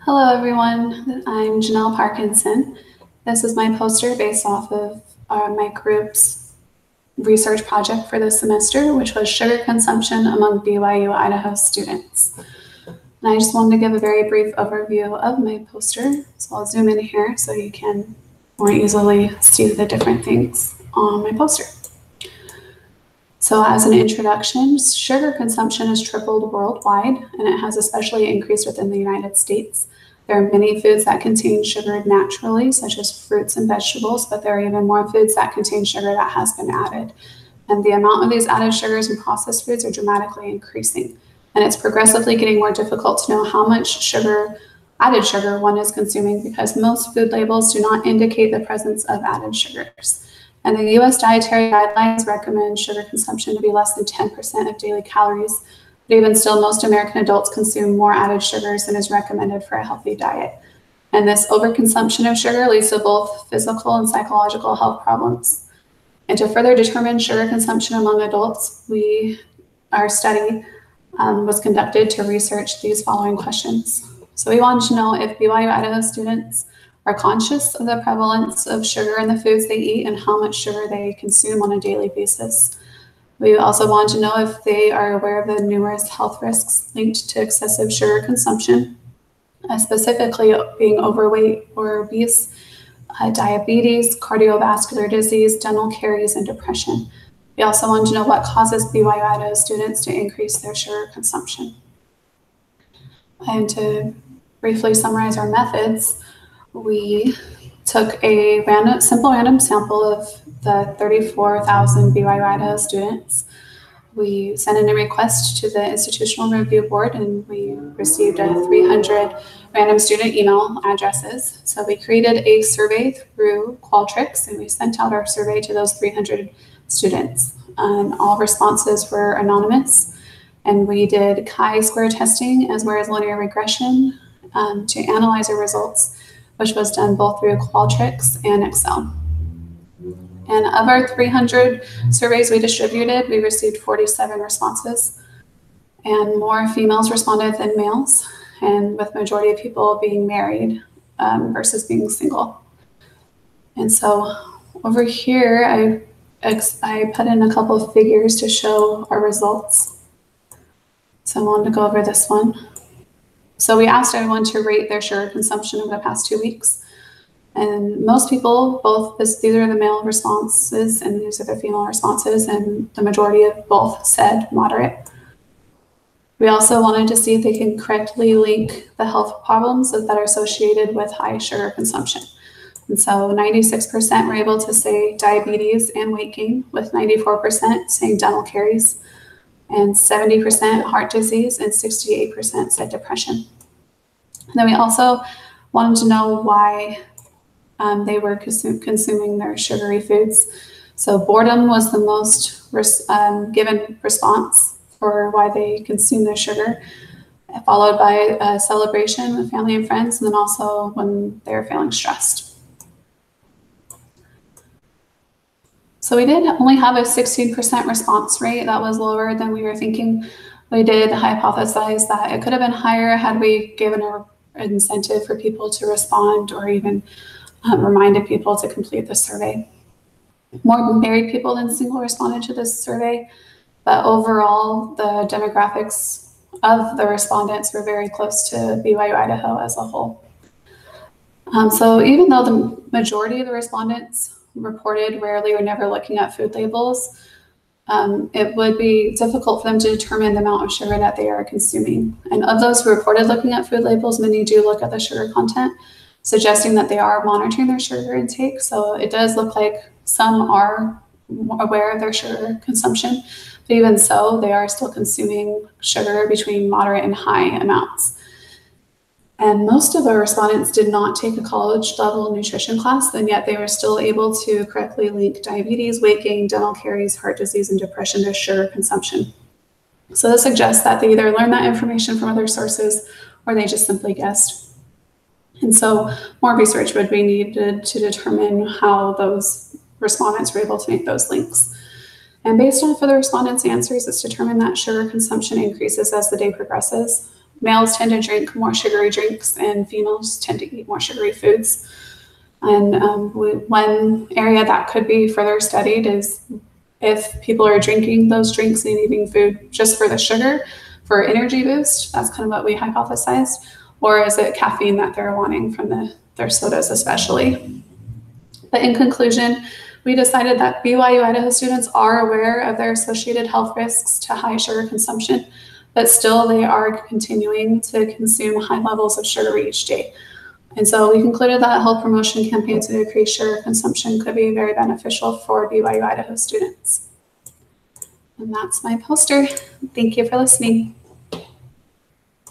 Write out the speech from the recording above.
Hello everyone, I'm Janelle Parkinson. This is my poster based off of my group's research project for this semester, which was sugar consumption among BYU Idaho students. And I just wanted to give a very brief overview of my poster. So I'll zoom in here so you can more easily see the different things on my poster. So as an introduction, sugar consumption has tripled worldwide, and it has especially increased within the United States. There are many foods that contain sugar naturally, such as fruits and vegetables, but there are even more foods that contain sugar that has been added. And the amount of these added sugars in processed foods are dramatically increasing. And it's progressively getting more difficult to know how much added sugar one is consuming because most food labels do not indicate the presence of added sugars. And the US dietary guidelines recommend sugar consumption to be less than 10% of daily calories. But even still, most American adults consume more added sugars than is recommended for a healthy diet. And this overconsumption of sugar leads to both physical and psychological health problems. And to further determine sugar consumption among adults, our study was conducted to research these following questions. So we wanted to know if BYU Idaho students are conscious of the prevalence of sugar in the foods they eat and how much sugar they consume on a daily basis. We also want to know if they are aware of the numerous health risks linked to excessive sugar consumption, specifically being overweight or obese, diabetes, cardiovascular disease, dental caries, and depression. We also want to know what causes BYU Idaho students to increase their sugar consumption. And to briefly summarize our methods, we took a simple random sample of the 34,000 BYU Idaho students. We sent in a request to the Institutional Review Board, and we received 300 random student email addresses. So we created a survey through Qualtrics, and we sent out our survey to those 300 students. All responses were anonymous, and we did chi-square testing as well as linear regression to analyze our results, which was done both through Qualtrics and Excel. And of our 300 surveys we distributed, we received 47 responses, and more females responded than males, and with majority of people being married versus being single. And so over here, I put in a couple of figures to show our results. So I wanted to go over this one. So we asked everyone to rate their sugar consumption over the past 2 weeks. And most people, these are the male responses and these are the female responses, and the majority of both said moderate. We also wanted to see if they can correctly link the health problems that are associated with high sugar consumption. And so 96% were able to say diabetes and weight gain, with 94% saying dental caries, and 70% heart disease, and 68% said depression. And then we also wanted to know why they were consuming their sugary foods. So boredom was the most given response for why they consume their sugar, followed by celebration with family and friends, and then also when they're feeling stressed. So we did only have a 16% response rate. That was lower than we were thinking. We did hypothesize that it could have been higher had we given an incentive for people to respond or even reminded people to complete the survey. More married people than single responded to this survey, but overall the demographics of the respondents were very close to BYU Idaho as a whole. So even though the majority of the respondents reported rarely or never looking at food labels, it would be difficult for them to determine the amount of sugar that they are consuming. And of those who reported looking at food labels, many do look at the sugar content, suggesting that they are monitoring their sugar intake. So it does look like some are aware of their sugar consumption, but even so, they are still consuming sugar between moderate and high amounts. And most of our respondents did not take a college level nutrition class, and yet they were still able to correctly link diabetes, weight gain, dental caries, heart disease, and depression to sugar consumption. So this suggests that they either learned that information from other sources or they just simply guessed. And so more research would be needed to determine how those respondents were able to make those links. And based off of the respondents' answers, it's determined that sugar consumption increases as the day progresses. males tend to drink more sugary drinks and females tend to eat more sugary foods. And one area that could be further studied is if people are drinking those drinks and eating food just for the sugar, for energy boost, that's kind of what we hypothesized, or is it caffeine that they're wanting from their sodas especially? But in conclusion, we decided that BYU Idaho students are aware of their associated health risks to high sugar consumption, but still they are continuing to consume high levels of sugar each day. And so we concluded that health promotion campaigns to decrease sugar consumption could be very beneficial for BYU Idaho students. And that's my poster. Thank you for listening.